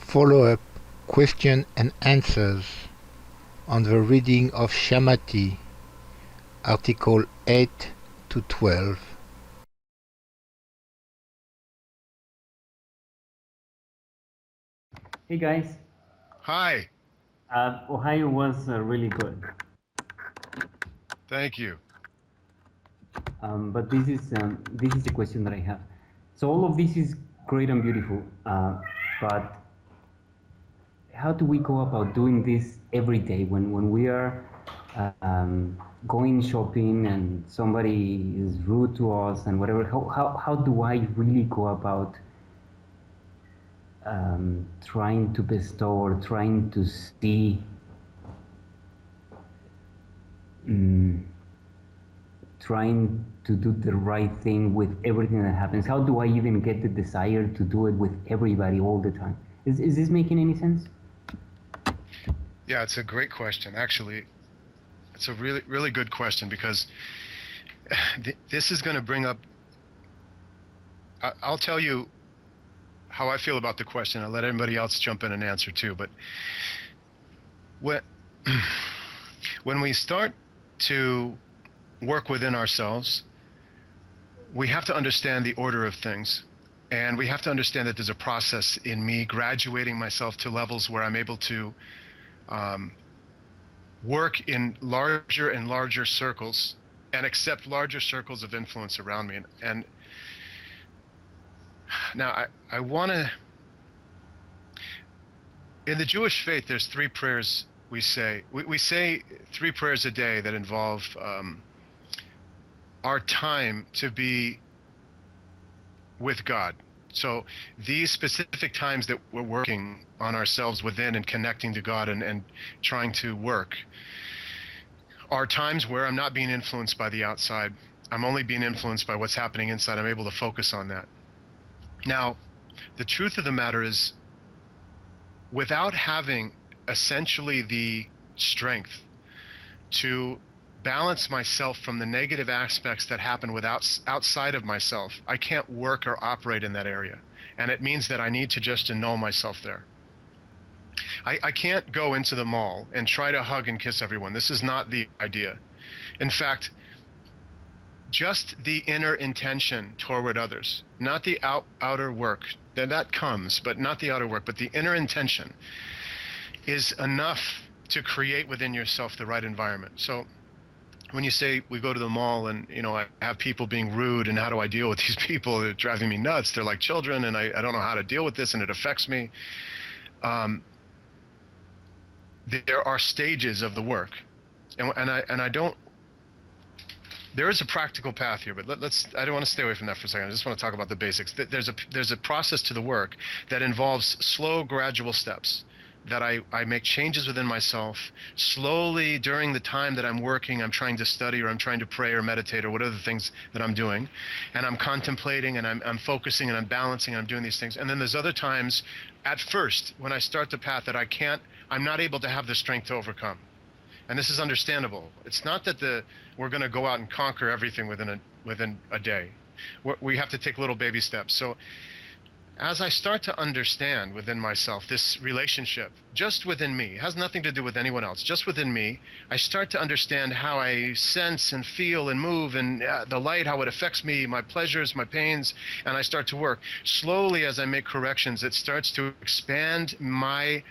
follow up question and answers on the reading of Shamati, Article 8 to 12. Hey guys, Hi. Ohio was really good, Thank you. but this is a question that I have. So all of this is great and beautiful, but how do we go about doing this every day when we are going shopping and somebody is rude to us and whatever? How do I really go about trying to bestow or trying to see? Mm, Trying to do the right thing with everything that happens? How do I even get the desire to do it with everybody all the time? Is this making any sense? Yeah, it's a great question. Actually, it's a really, really good question because this is going to bring up. I'll tell you how I feel about the question. I'll let anybody else jump in and answer too. But when, when we start to work within ourselves, we have to understand the order of things. And we have to understand that there's a process in me graduating myself to levels where I'm able to work in larger and larger circles and accept larger circles of influence around me. And now I want to, in the Jewish faith, there's three prayers we say. We say three prayers a day that involve our time to be with God. So these specific times that we're working on ourselves within and connecting to God and trying to work are times where I'm not being influenced by the outside. I'm only being influenced by what's happening inside. I'm able to focus on that. Now, the truth of the matter is, without having essentially the strength to balance myself from the negative aspects that happen outside of myself, I can't work or operate in that area. And it means that I need to just annul myself there. I can't go into the mall and try to hug and kiss everyone. This is not the idea. In fact, just the inner intention toward others, not the outer work. That comes, but not the outer work, but the inner intention is enough to create within yourself the right environment. So when you say we go to the mall and I have people being rude and how do I deal with these people? They're driving me nuts. They're like children and I don't know how to deal with this and it affects me. There are stages of the work, and I don't. There is a practical path here, but I don't want to stay away from that for a second. I just want to talk about the basics. There's a process to the work that involves slow, gradual steps. That I make changes within myself slowly during the time that I'm working. I'm trying to study or I'm trying to pray or meditate or whatever the things that I'm doing, and I'm contemplating and I'm focusing and I'm balancing and I'm doing these things. And then there's other times, at first, when I start the path that I'm not able to have the strength to overcome. And this is understandable. It's not that we're going to go out and conquer everything within a day. We have to take little baby steps. So as I start to understand within myself this relationship, just within me, it has nothing to do with anyone else, just within me, I start to understand how I sense and feel and move and the light, how it affects me, my pleasures, my pains, and I start to work. Slowly, as I make corrections, it starts to expand my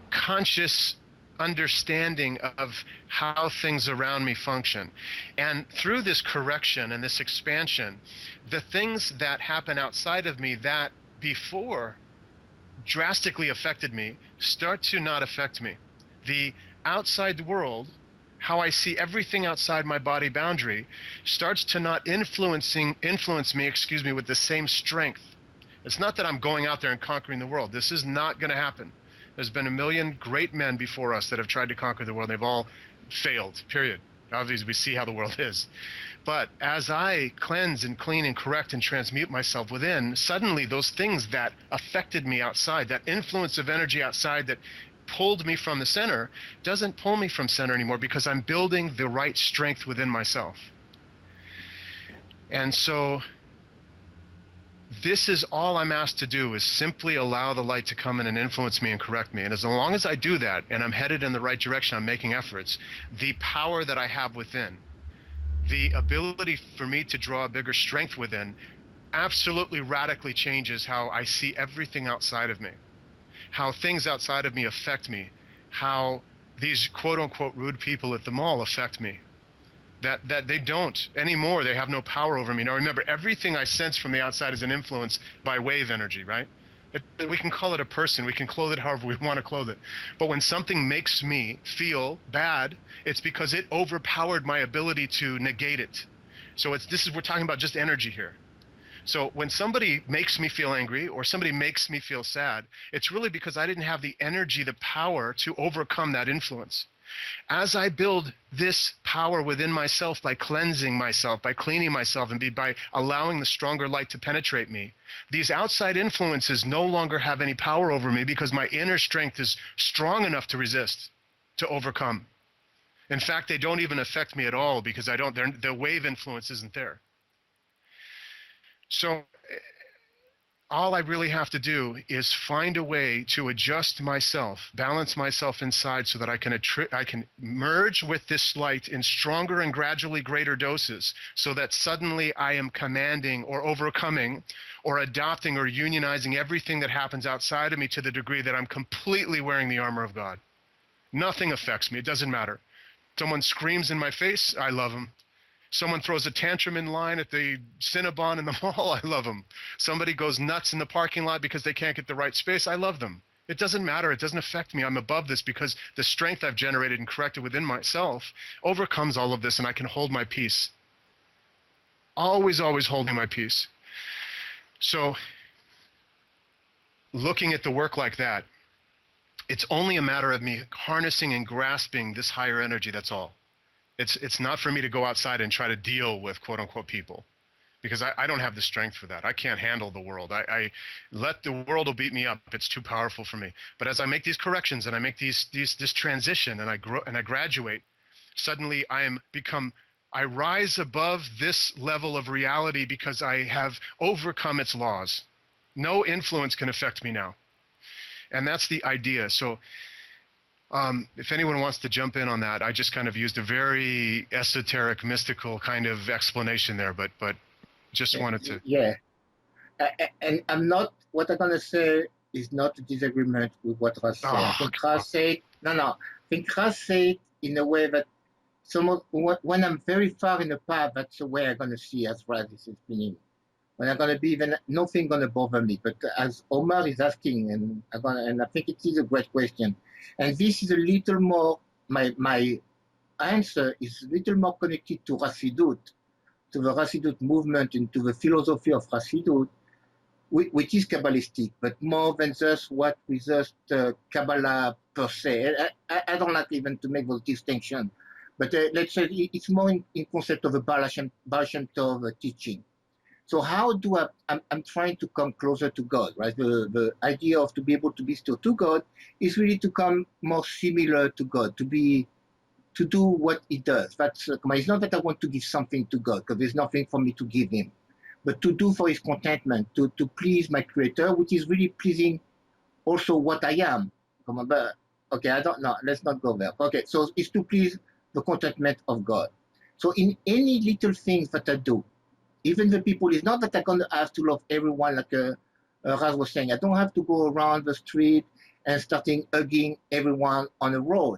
conscious understanding of how things around me function. And through this correction and this expansion, the things that happen outside of me that before drastically affected me start to not affect me. The outside world, how I see everything outside my body boundary, starts to not influence me, with the same strength. It's not that I'm going out there and conquering the world. This is not going to happen. There's been a million great men before us that have tried to conquer the world. They've all failed, period. Obviously, we see how the world is. But as I cleanse and clean and correct and transmute myself within, suddenly those things that affected me outside, that influence of energy outside that pulled me from the center, doesn't pull me from center anymore because I'm building the right strength within myself. And so This is all I'm asked to do, is simply allow the light to come in and influence me and correct me. And as long as I do that and I'm headed in the right direction, I'm making efforts, the power that I have within, the ability for me to draw a bigger strength within, absolutely radically changes how I see everything outside of me, how things outside of me affect me, how these quote unquote rude people at the mall affect me. That they don't anymore. They have no power over me. Now remember, everything I sense from the outside is an influence by wave energy, right? We can call it a person. We can clothe it however we want to clothe it. But when something makes me feel bad, it's because it overpowered my ability to negate it. So we're talking about just energy here. So when somebody makes me feel angry or somebody makes me feel sad, it's really because I didn't have the energy, the power to overcome that influence. As I build this power within myself by cleansing myself, by cleaning myself, and by allowing the stronger light to penetrate me, these outside influences no longer have any power over me because my inner strength is strong enough to resist, to overcome. In fact, they don't even affect me at all because the wave influence isn't there. So all I really have to do is find a way to adjust myself, balance myself inside so that I can merge with this light in stronger and gradually greater doses so that suddenly I am commanding or overcoming or adopting or unionizing everything that happens outside of me to the degree that I'm completely wearing the armor of God. Nothing affects me. It doesn't matter. Someone screams in my face, I love them. Someone throws a tantrum in line at the Cinnabon in the mall, I love them. Somebody goes nuts in the parking lot because they can't get the right space, I love them. It doesn't matter. It doesn't affect me. I'm above this because the strength I've generated and corrected within myself overcomes all of this, and I can hold my peace. Always, always holding my peace. So looking at the work like that, it's only a matter of me harnessing and grasping this higher energy, that's all. It's not for me to go outside and try to deal with quote unquote people, because I don't have the strength for that. I can't handle the world. I let the world will beat me up. It's too powerful for me. But as I make these corrections and I make this transition and I grow and I graduate, suddenly I rise above this level of reality because I have overcome its laws. No influence can affect me now. And that's the idea. So if anyone wants to jump in on that, I just kind of used a very esoteric, mystical kind of explanation there, but just wanted to. Yeah. And I'm not, what I'm going to say is not a disagreement with what Ras said. I think Ras said, I think Ras said in a way that when I'm very far in the path, that's the way I'm going to see as Ras is explaining. When I'm going to be even, nothing going to bother me. But as Omar is asking, and I think it is a great question, and this is a little more, my answer is a little more connected to Hasidut, to the Hasidut movement, and to the philosophy of Hasidut, which is Kabbalistic, but more than just what we just Kabbalah per se. I don't like even to make those distinctions, but let's say it's more in concept of a Baal Shem Tov teaching. So how do I'm trying to come closer to God, right? The idea of to be able to be still to God is really to come more similar to God, to do what He does. That's it's not that I want to give something to God, because there's nothing for me to give Him, but to do for His contentment, to please my Creator, which is really pleasing also what I am. Okay, I don't know. Let's not go there. Okay, so it's to please the contentment of God. So in any little things that I do, even the people, it's not that I'm going to have to love everyone like Raz was saying. I don't have to go around the street and starting hugging everyone on the road.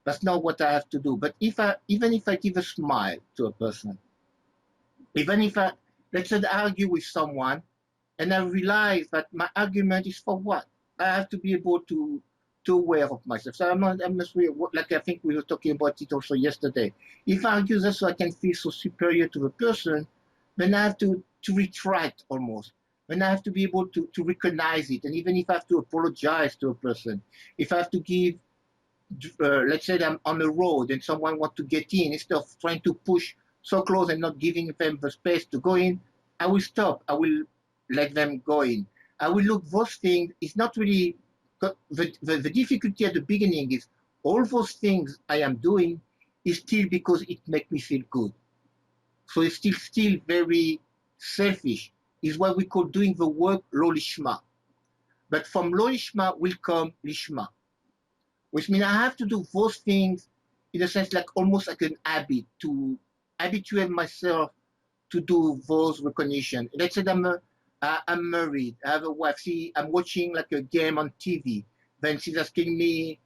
That's not what I have to do. But even if I give a smile to a person, even if let's say I argue with someone and I realize that my argument is for what? I have to be able to aware of myself. So I'm not really, like I think we were talking about it also yesterday. If I argue just so I can feel so superior to the person, then I have to retract almost. Then I have to be able to recognize it. And even if I have to apologize to a person, if I have to give, let's say I'm on the road and someone wants to get in, instead of trying to push so close and not giving them the space to go in, I will stop. I will let them go in. I will look those things. It's not really, the difficulty at the beginning is all those things I am doing is still because it makes me feel good. So it's still very selfish. is what we call doing the work lo lishma. But from lo lishma will come lishma, which means I have to do those things in a sense like almost like an habit to habituate myself to do those recognition. Let's say I'm married, I have a wife. See, I'm watching like a game on TV. Then she's asking me,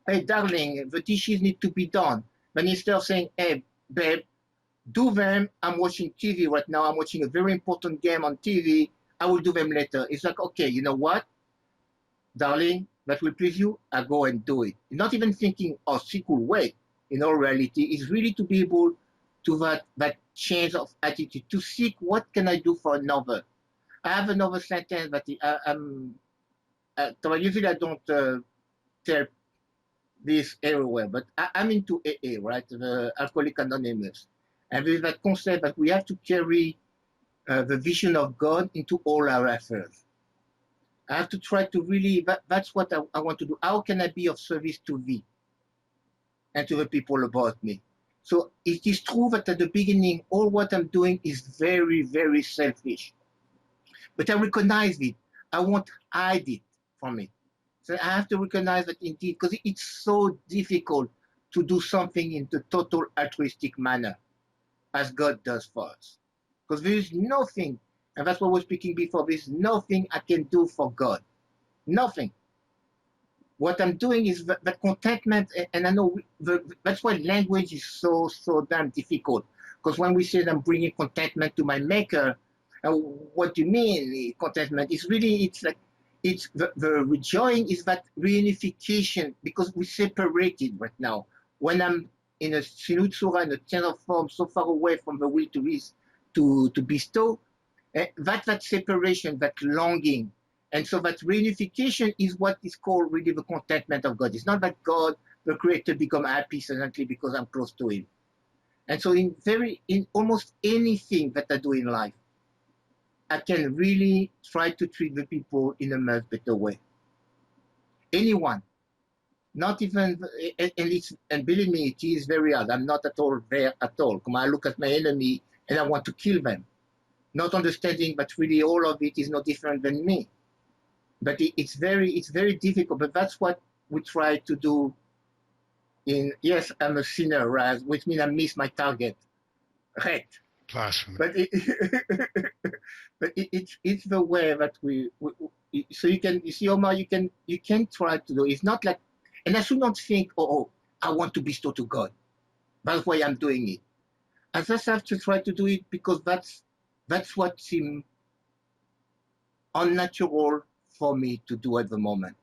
"Hey, darling, the dishes need to be done." But instead of saying, "Hey, babe, do them. I'm watching TV right now. I'm watching a very important game on TV. I will do them later." It's like, okay, you know what, darling, that will please you. I go and do it. Not even thinking, oh, she could wait. In all reality, is really to be able to that change of attitude, to seek what can I do for another. I have another sentence that usually I don't tell this everywhere, but I'm into AA, right? The Alcoholic Anonymous. And with that concept that we have to carry the vision of God into all our affairs. I have to try to really, that's what I want to do. How can I be of service to thee and to the people about me? So it is true that at the beginning, all what I'm doing is very, very selfish. But I recognize it. I won't hide it from me. So I have to recognize that indeed, because it's so difficult to do something in the total altruistic manner as God does for us. Because there is nothing, and that's what we're speaking before, there's nothing I can do for God. Nothing. What I'm doing is the contentment, and I know that's why language is so damn difficult. Because when we say that I'm bringing contentment to my maker, what do you mean contentment? It's really, it's like, it's the rejoicing is that reunification, because we separated right now. When I'm in a sinutsura, in a channel form, so far away from the will to bestow, that separation, that longing. And so that reunification is what is called really the contentment of God. It's not that God, the Creator, become happy suddenly because I'm close to Him. And so in almost anything that I do in life, I can really try to treat the people in a much better way. Anyone, not even, and believe me, it is very hard. I'm not at all there at all. Come I look at my enemy and I want to kill them, not understanding that really all of it is no different than me. But it's very difficult. But that's what we try to do. Yes, I'm a sinner, right? Which means I miss my target, right? Blasphemy. But it's the way that we so you see, Omar, you can try to do. It's not like, and I should not think, oh, I want to bestow to God. That's why I'm doing it. I just have to try to do it because that's what seems unnatural for me to do at the moment.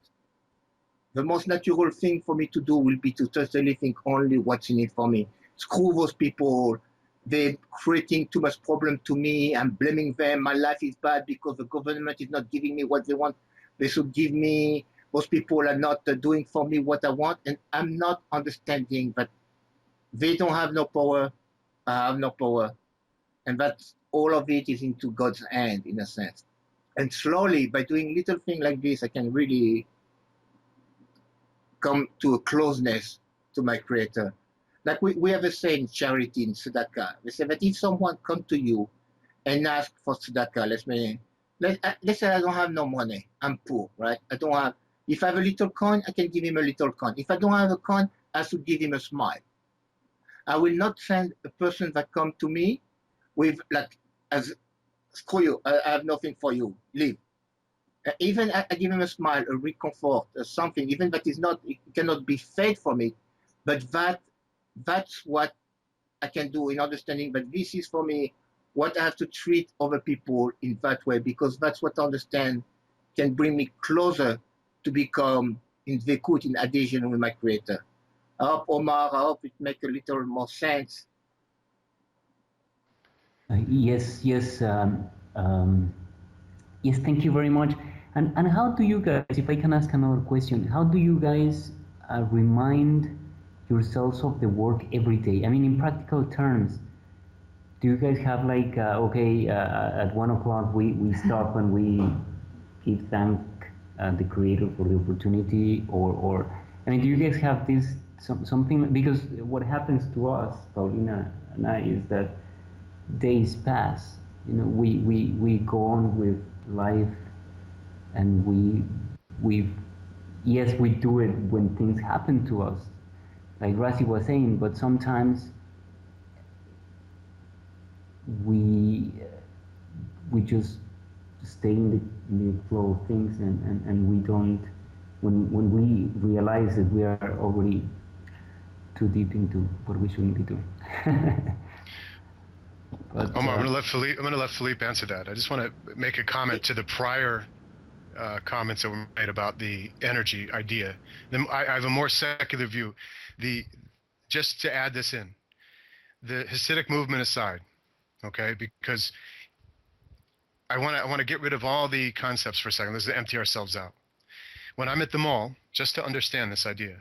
The most natural thing for me to do will be to totally think only what's in it for me. Screw those people. They're creating too much problem to me. I'm blaming them. My life is bad because the government is not giving me what they want. They should give me. Those people are not doing for me what I want. And I'm not understanding that they don't have no power. I have no power. And that all of it is into God's hand, in a sense. And slowly, by doing little things like this, I can really come to a closeness to my Creator. Like we have a saying, charity in tzedakah. We say that if someone come to you and ask for tzedakah, let's say I don't have no money, I'm poor, right? I don't have. If I have a little coin, I can give him a little coin. If I don't have a coin, I should give him a smile. I will not send a person that come to me with like, as screw you, I have nothing for you, leave. Even I give him a smile, a reconfort, something, even that is not, it cannot be fed from it, but that's what I can do in understanding that this is for me what I have to treat other people in that way, because that's what I understand can bring me closer to become in Dvekut, in adhesion with my Creator. I hope, Omar, I hope it makes a little more sense. Yes, thank you very much. And how do you guys, if I can ask another question, how do you guys remind yourselves of the work every day? I mean, in practical terms, do you guys have like, at 1 o'clock we stop and we give thank the Creator for the opportunity, or I mean, do you guys have this something? Because what happens to us, Paulina and I, is that days pass we go on with life, and we yes, we do it when things happen to us, like Rasi was saying, but sometimes we we just stay in the flow of things, and we don't, when we realize that we are already too deep into what we shouldn't be doing. But Omar, I'm gonna let Philippe answer that. I just want to make a comment to the prior comments that were made about the energy idea. Then I have a more secular view. Just to add this in, the Hasidic movement aside, okay, because I want to get rid of all the concepts for a second. Let's empty ourselves out. When I'm at the mall, just to understand this idea,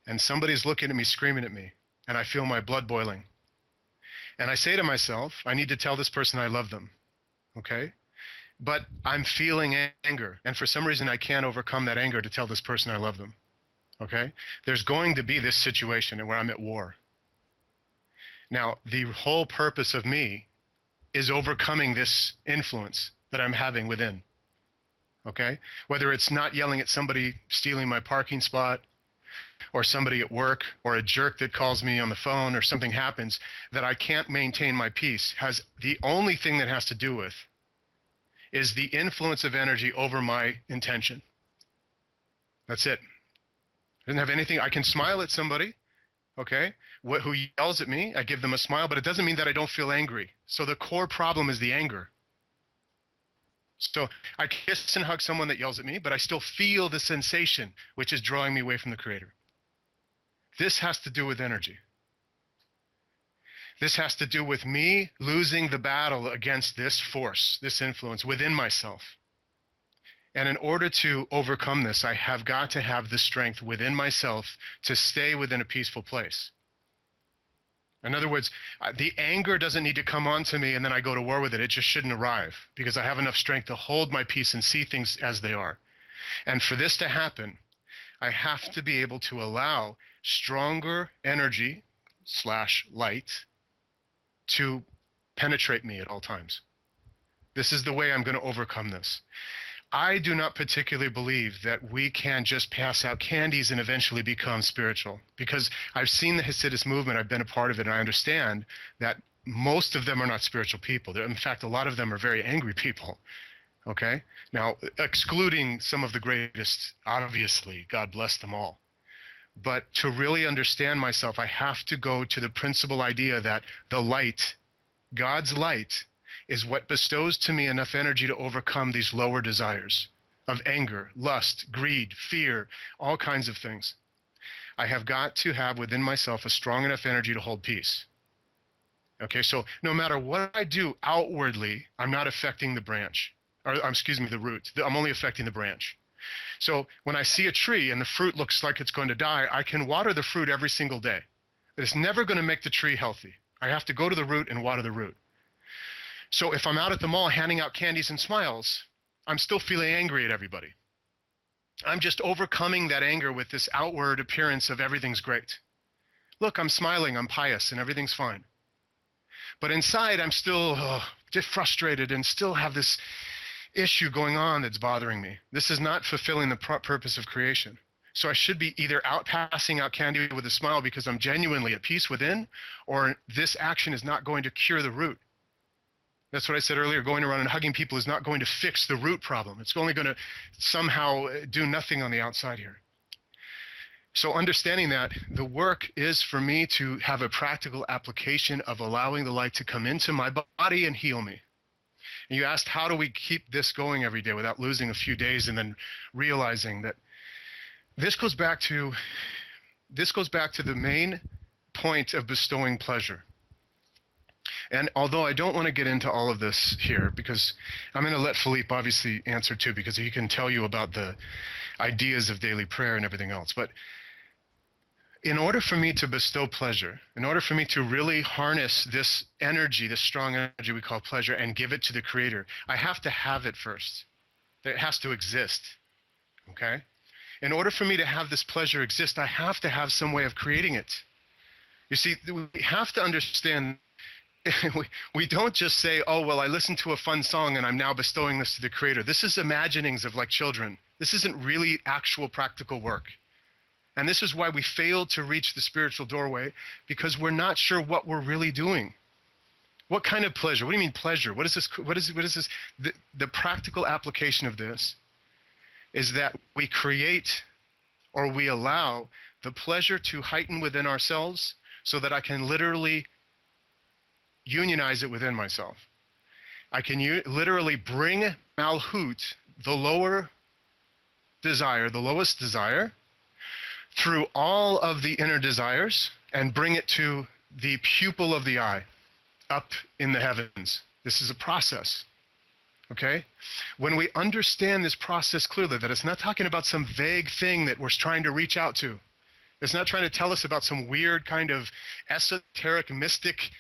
and somebody's looking at me, screaming at me, and I feel my blood boiling, and I say to myself, I need to tell this person I love them, okay? But I'm feeling anger, and for some reason I can't overcome that anger to tell this person I love them, okay? There's going to be this situation where I'm at war. Now, the whole purpose of me is overcoming this influence that I'm having within, okay? Whether it's not yelling at somebody stealing my parking spot, or somebody at work, or a jerk that calls me on the phone, or something happens that I can't maintain my peace, has the only thing that has to do with is the influence of energy over my intention. That's it. It doesn't have anything. I can smile at somebody, okay, who yells at me. I give them a smile, but it doesn't mean that I don't feel angry. So the core problem is the anger. So I kiss and hug someone that yells at me, but I still feel the sensation, which is drawing me away from the Creator. This has to do with energy. This has to do with me losing the battle against this force, this influence within myself. And in order to overcome this, I have got to have the strength within myself to stay within a peaceful place. In other words, the anger doesn't need to come onto me and then I go to war with it. It just shouldn't arrive, because I have enough strength to hold my peace and see things as they are. And for this to happen, I have to be able to allow stronger energy / light to penetrate me at all times. This is the way I'm going to overcome this. I do not particularly believe that we can just pass out candies and eventually become spiritual, because I've seen the Hasidist movement, I've been a part of it, and I understand that most of them are not spiritual people. In fact, a lot of them are very angry people, okay? Now, excluding some of the greatest, obviously, God bless them all. But to really understand myself, I have to go to the principal idea that the light, God's light, is what bestows to me enough energy to overcome these lower desires of anger, lust, greed, fear, all kinds of things. I have got to have within myself a strong enough energy to hold peace. Okay, so no matter what I do outwardly, I'm not affecting the branch, or excuse me, the root. I'm only affecting the branch. So when I see a tree and the fruit looks like it's going to die, I can water the fruit every single day. But it's never going to make the tree healthy. I have to go to the root and water the root. So if I'm out at the mall handing out candies and smiles, I'm still feeling angry at everybody. I'm just overcoming that anger with this outward appearance of everything's great. Look, I'm smiling, I'm pious, and everything's fine. But inside, I'm still just frustrated and still have this issue going on that's bothering me. This is not fulfilling the purpose of creation. So I should be either passing out candy with a smile because I'm genuinely at peace within, or this action is not going to cure the root. That's what I said earlier, going around and hugging people is not going to fix the root problem. It's only going to somehow do nothing on the outside here. So understanding that, the work is for me to have a practical application of allowing the light to come into my body and heal me. And you asked, how do we keep this going every day without losing a few days and then realizing that this goes back to the main point of bestowing pleasure. And although I don't want to get into all of this here, because I'm going to let Philippe obviously answer too, because he can tell you about the ideas of daily prayer and everything else. But in order for me to bestow pleasure, in order for me to really harness this energy, this strong energy we call pleasure, and give it to the Creator, I have to have it first. It has to exist, okay? In order for me to have this pleasure exist, I have to have some way of creating it. You see, we have to understand we don't just say, oh, well, I listened to a fun song and I'm now bestowing this to the Creator. This is imaginings of like children. This isn't really actual practical work. And this is why we fail to reach the spiritual doorway, because we're not sure what we're really doing. What kind of pleasure? What do you mean pleasure? What is this? What is this? The practical application of this is that we create, or we allow the pleasure to heighten within ourselves so that I can literally unionize it within myself. I can literally bring Malhut, the lower desire, the lowest desire, through all of the inner desires and bring it to the pupil of the eye, up in the heavens. This is a process, okay? When we understand this process clearly, that it's not talking about some vague thing that we're trying to reach out to. It's not trying to tell us about some weird kind of esoteric, mystic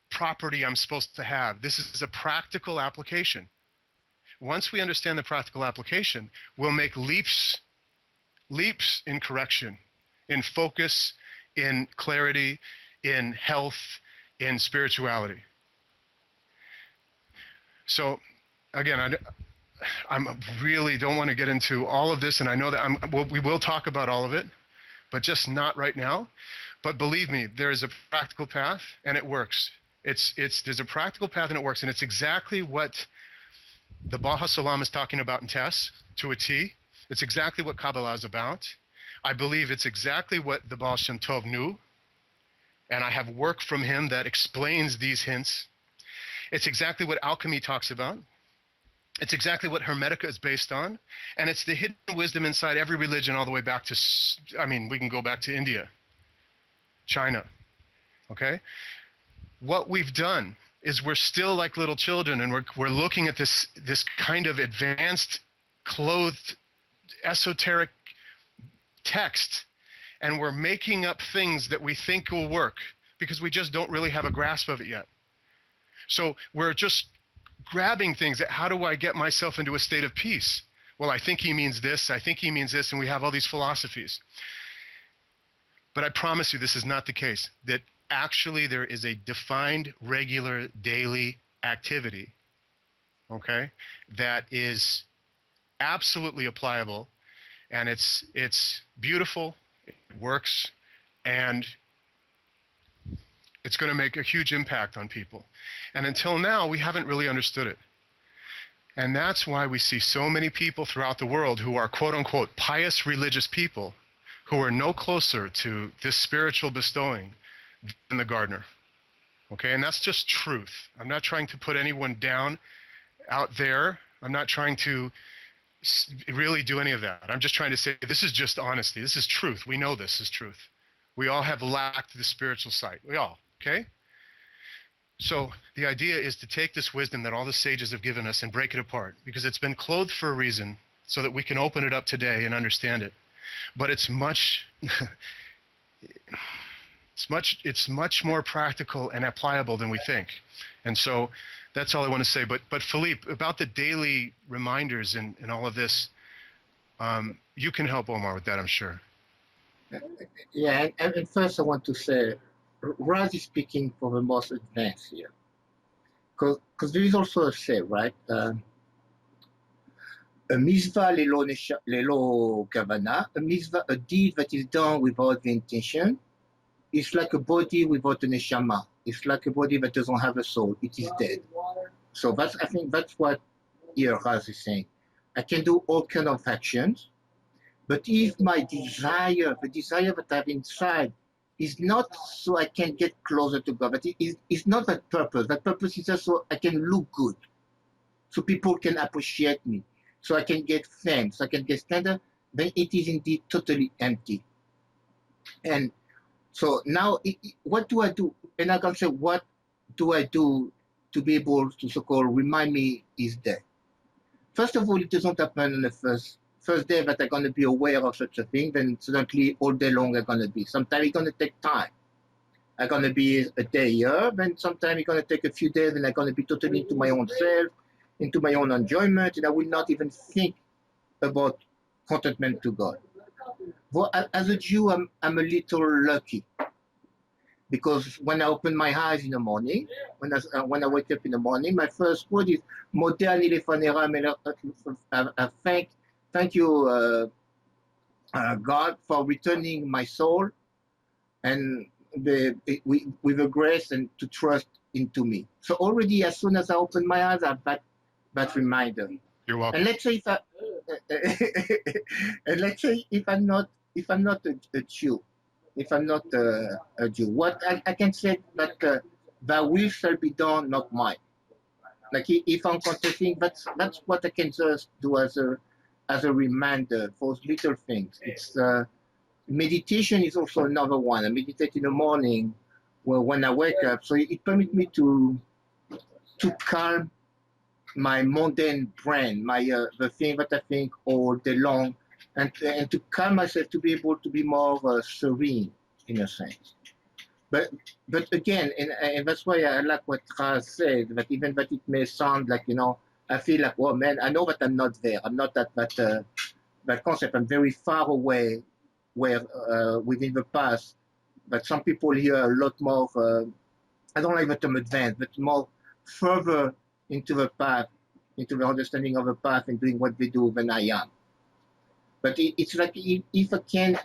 property I'm supposed to have. This is a practical application. Once we understand the practical application, we'll make leaps in correction, in focus, in clarity, in health, in spirituality. So again, I'm really don't want to get into all of this, and I know that we will talk about all of it, but just not right now. But believe me, there is a practical path, and it works. There's a practical path, and it works, and it's exactly what the Baha Salam is talking about in Tess, to a T. It's exactly what Kabbalah is about. I believe it's exactly what the Baal Shem Tov knew, and I have work from him that explains these hints. It's exactly what alchemy talks about. It's exactly what Hermetica is based on, and it's the hidden wisdom inside every religion all the way back to, we can go back to India, China, okay? What we've done is we're still like little children, and we're looking at this kind of advanced, clothed, esoteric text, and we're making up things that we think will work because we just don't really have a grasp of it yet. So we're just grabbing things that, how do I get myself into a state of peace? Well, I think he means this, I think he means this, and we have all these philosophies. But I promise you this is not the case, that actually there is a defined, regular, daily activity, okay, that is absolutely applicable, and it's beautiful, it works, and it's going to make a huge impact on people. And until now, we haven't really understood it. And that's why we see so many people throughout the world who are quote-unquote pious religious people who are no closer to this spiritual bestowing than the gardener. Okay, and that's just truth. I'm not trying to put anyone down out there. I'm not trying to really do any of that. I'm just trying to say this is just honesty. This is truth. We know this is truth. We all have lacked the spiritual sight. We all, okay? So the idea is to take this wisdom that all the sages have given us and break it apart, because it's been clothed for a reason so that we can open it up today and understand it. But it's much it's much more practical and applicable than we think. And so that's all I want to say. But Philippe, about the daily reminders and all of this, you can help Omar with that, I'm sure. Yeah, and first I want to say, Raz is speaking for the most advanced here. Because there is also a say, right? A mitzvah lelo kavana, a mitzvah, a deed that is done without the intention, is like a body without a neshama. It's like a body that doesn't have a soul. It is dead. So I think that's what here Raz is saying. I can do all kinds of actions, but if my desire, the desire that I have inside, is not so I can get closer to God, but it's not that purpose. That purpose is just so I can look good, so people can appreciate me, so I can get thanks, I can get standard, then it is indeed totally empty. And so now, what do I do? And I can say, what do I do to be able to so-called remind me is there? First of all, it doesn't happen on the first day that I'm going to be aware of such a thing, then suddenly all day long I'm going to be. Sometimes it's going to take time. I'm going to be a day here, then sometimes it's going to take a few days, and I'm going to be totally into my own self, into my own enjoyment, and I will not even think about contentment to God. Well, as a Jew, I'm a little lucky, Because when I open my eyes in the morning, when I wake up in the morning, my first word is "Moter nilefanera thank you, God, for returning my soul and with a grace and to trust into me." So already, as soon as I open my eyes, I have that reminder. You're welcome. And let's say if and let's say if I'm not a Jew, if I'm not a Jew, what I can say that thy will shall be done, not mine. Like if I'm confessing, that's what I can just do as a reminder for little things. It's meditation is also another one. I meditate in the morning, well, when I wake up, so it permits me to calm my mundane brain, my the thing that I think all day long, and to calm myself to be able to be more serene in a sense. But again, and that's why I like what Raz said. That even that it may sound like I feel like, oh man, I know that I'm not there. I'm not at that concept. I'm very far away, where within the past. But some people here are a lot more. I don't like the term advanced, but more further into the path, into the understanding of the path and doing what they do than I am. But it's like if I can,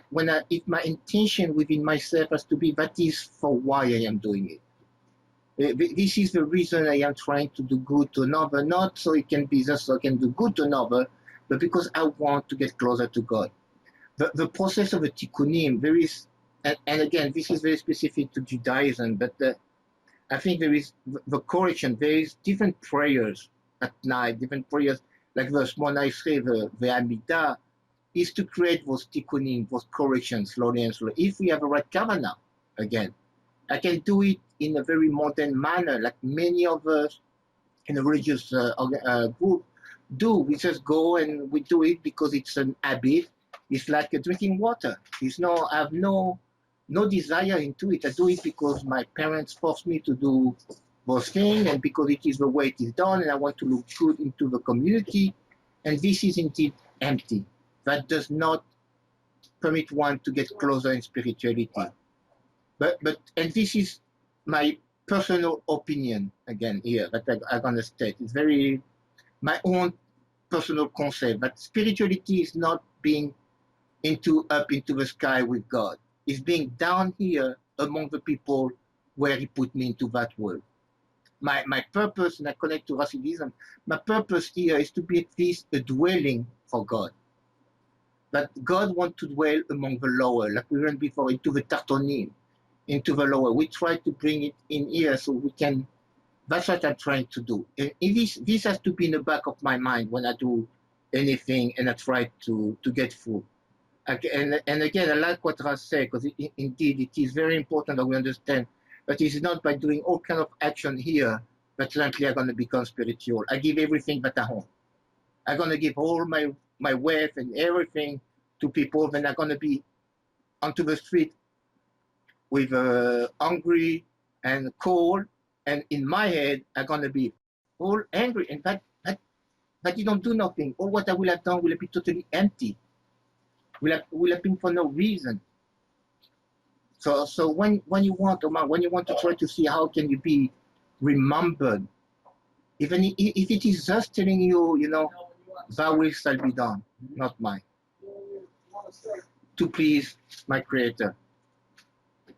if my intention within myself has to be, that is for why I am doing it. This is the reason I am trying to do good to another, not so it can be just so I can do good to another, but because I want to get closer to God. The process of a tikkunim, there is, and again, this is very specific to Judaism, but I think there is the correction. There is different prayers at night, different prayers, like the Shmona Esrei, the Amidah, is to create those tikkunim, those corrections, slowly and slowly. If we have a right kavanah, again, I can do it in a very modern manner, like many of us in a religious group do. We just go and we do it because it's an habit. It's like drinking water. I have no desire into it. I do it because my parents forced me to do those things, and because it is the way it is done, and I want to look good into the community. And this is indeed empty. That does not permit one to get closer in spirituality. But and this is my personal opinion again here that I'm gonna state. It's very my own personal concept. But spirituality is not being up into the sky with God. It's being down here among the people where He put me into that world. My purpose, and I connect to Hasidism, my purpose here is to be at least a dwelling for God. That God wants to dwell among the lower, like we learned before, into the Tartonim, into the lower. We try to bring it in here so we can. That's what I'm trying to do. And this has to be in the back of my mind when I do anything and I try to get through. And again, I like what Raz said, because indeed it is very important that we understand that it is not by doing all kind of action here that suddenly I'm going to become spiritual. I give everything that I own. I'm going to give all my wealth and everything to people, then I'm going to be onto the street with hungry and cold, and in my head, I'm going to be all angry, and that you don't do nothing. All what I will have done will be totally empty. Will have been for no reason. So when you want to try to see how can you be remembered, even if it is just telling you, thy will shall be done, not mine, to please my Creator.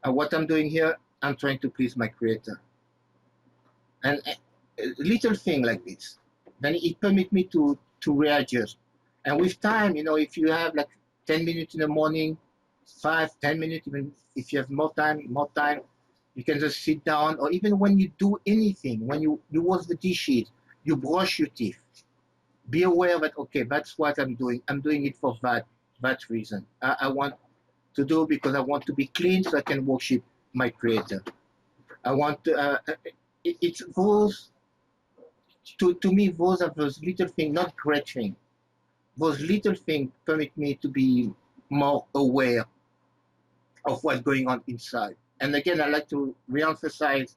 And what I'm doing here, I'm trying to please my Creator. And a little thing like this, then it permits me to readjust. And with time, if you have like 10 minutes in the morning, 5-10 minutes, even if you have more time, you can just sit down, or even when you do anything, when you wash the dishes, you brush your teeth, be aware that, okay, that's what I'm doing. I'm doing it for that reason. I want to do because I want to be clean so I can worship my Creator. I want to, it's those, to me, those are those little things, not great things. Those little things permit me to be more aware of what's going on inside. And again, I like to reemphasize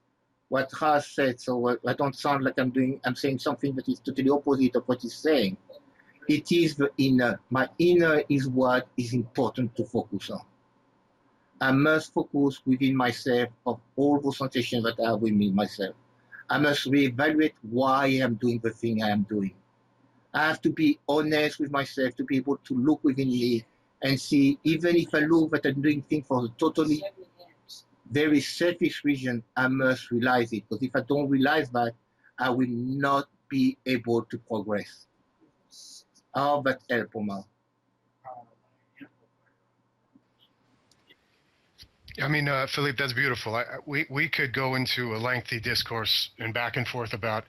what Raz said, so I don't sound like I'm saying something that is totally opposite of what he's saying. It is the inner. My inner is what is important to focus on. I must focus within myself of all those sensations that I have within myself. I must reevaluate why I'm doing the thing I am doing. I have to be honest with myself to be able to look within me and see, even if I look that I'm doing things for a totally very selfish reason, I must realize it. Because if I don't realize that, I will not be able to progress. How that help, Omar? I mean, Philippe, that's beautiful. We could go into a lengthy discourse and back and forth about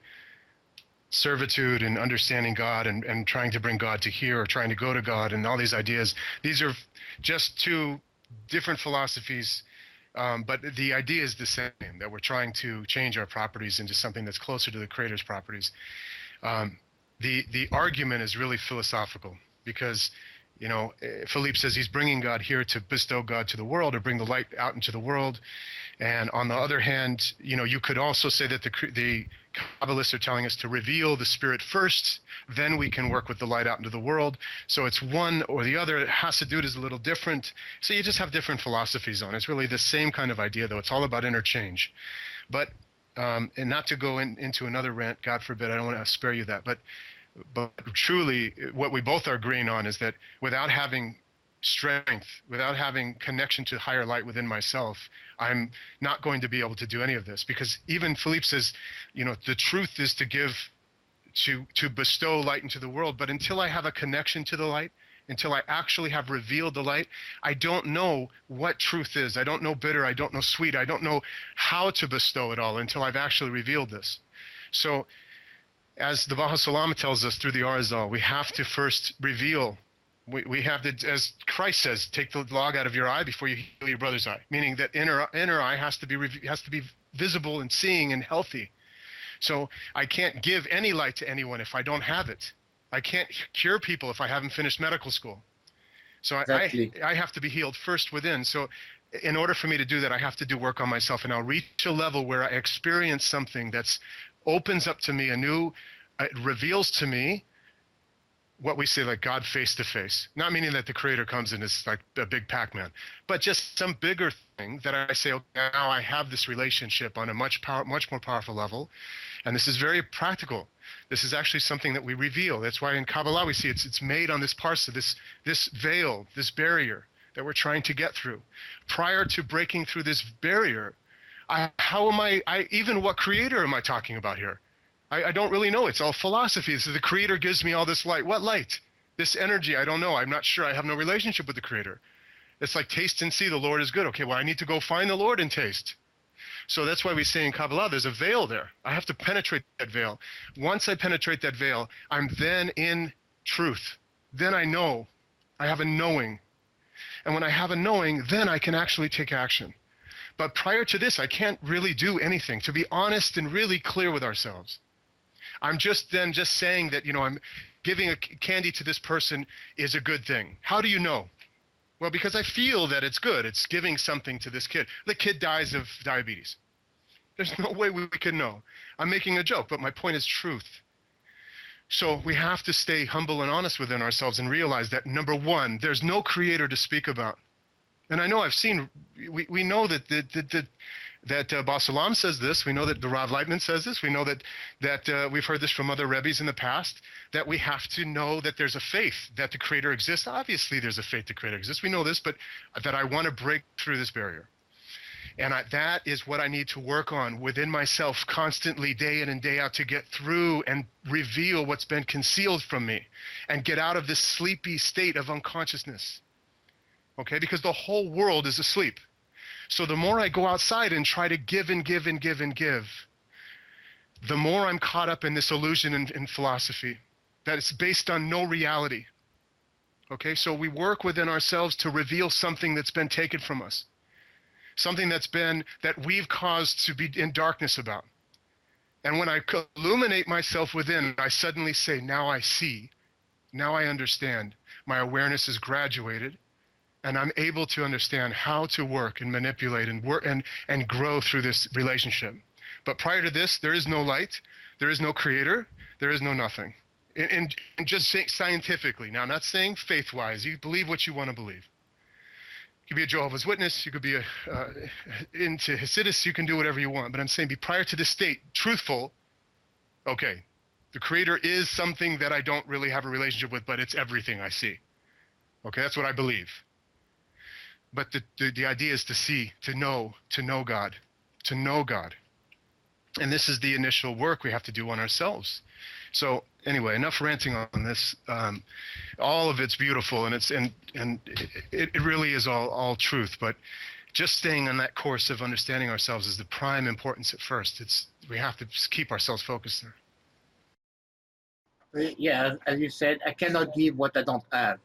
servitude and understanding God and trying to bring God to here or trying to go to God and all these ideas. These are just two different philosophies, but the idea is the same, that we're trying to change our properties into something that's closer to the Creator's properties. The argument is really philosophical because, you know, Philippe says he's bringing God here to bestow God to the world or bring the light out into the world. And on the other hand, you know, you could also say that the Kabbalists are telling us to reveal the Spirit first, then we can work with the light out into the world. So it's one or the other. Hasidut is a little different. So you just have different philosophies on it. It's really the same kind of idea, though. It's all about interchange. But, and not to go into another rant, God forbid, I don't want to spare you that. But truly, what we both are agreeing on is that without having strength, without having connection to higher light within myself, I'm not going to be able to do any of this. Because even Philippe says, you know, the truth is to give, to bestow light into the world. But until I have a connection to the light, until I actually have revealed the light, I don't know what truth is. I don't know bitter. I don't know sweet. I don't know how to bestow it all until I've actually revealed this. So as the Baha Salam tells us through the Arizal, we have to first reveal. We have to, as Christ says, take the log out of your eye before you heal your brother's eye. Meaning that inner eye has to be visible and seeing and healthy. So I can't give any light to anyone if I don't have it. I can't cure people if I haven't finished medical school. So exactly. I have to be healed first within. So in order for me to do that, I have to do work on myself, and I'll reach a level where I experience something that's opens up to me a new, it reveals to me what we say, like God face to face. Not meaning that the Creator comes in as like a big Pac-Man, but just some bigger thing that I say, okay, now I have this relationship on a much more powerful level. And this is very practical. This is actually something that we reveal. That's why in Kabbalah we see it's made on this parsa, this veil, this barrier that we're trying to get through. Prior to breaking through this barrier, even what Creator am I talking about here? I don't really know. It's all philosophy. So the Creator gives me all this light. What light? This energy, I don't know. I'm not sure. I have no relationship with the Creator. It's like taste and see the Lord is good. Okay, well, I need to go find the Lord and taste. So that's why we say in Kabbalah, there's a veil there. I have to penetrate that veil. Once I penetrate that veil, I'm then in truth. Then I know. I have a knowing. And when I have a knowing, then I can actually take action. But prior to this, I can't really do anything. To be honest and really clear with ourselves, I'm just saying that, you know, I'm giving a candy to this person is a good thing. How do you know? Well, because I feel that it's good. It's giving something to this kid. The kid dies of diabetes. There's no way we can know. I'm making a joke, but my point is truth. So we have to stay humble and honest within ourselves and realize that, number one, there's no Creator to speak about. And I know I've seen, we know that Baha Salam says this. We know that the Rav Leitman says this. We know that we've heard this from other Rebbes in the past, that we have to know that there's a faith that the Creator exists. Obviously, there's a faith the Creator exists. We know this, but that I want to break through this barrier. And that is what I need to work on within myself constantly, day in and day out, to get through and reveal what's been concealed from me and get out of this sleepy state of unconsciousness. Okay, because the whole world is asleep. So the more I go outside and try to give and give and give and give, the more I'm caught up in this illusion in philosophy that it's based on no reality. Okay, so we work within ourselves to reveal something that's been taken from us, something that we've caused to be in darkness about. And when I illuminate myself within, I suddenly say, now I see, now I understand. My awareness is graduated. And I'm able to understand how to work and manipulate and work and grow through this relationship. But prior to this, there is no light, there is no Creator, there is no nothing. And just scientifically, now I'm not saying faith-wise, you believe what you want to believe. could be a Jehovah's Witness, you could be into Hasidus, you can do whatever you want. But I'm saying be prior to this state, truthful, okay, the Creator is something that I don't really have a relationship with, but it's everything I see. Okay, that's what I believe. But the idea is to see, to know God, to know God. And this is the initial work we have to do on ourselves. So anyway, enough ranting on this. All of it's beautiful, and it really is all truth. But just staying on that course of understanding ourselves is the prime importance at first. We have to keep ourselves focused there. Yeah, as you said, I cannot give what I don't have.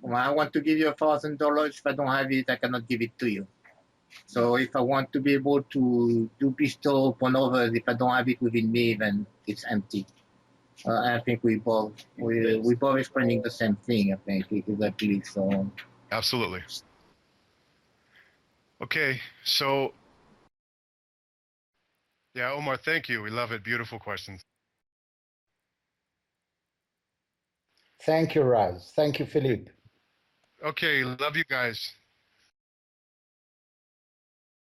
When I want to give you $1,000, if I don't have it, I cannot give it to you. So if I want to be able to do bestow upon others, if I don't have it within me, then it's empty. I think we both explaining the same thing. I think exactly. So Absolutely. Okay, so yeah, Omar, thank you. We love it. Beautiful questions. Thank you, Raz. Thank you, Philippe. Okay, love you guys.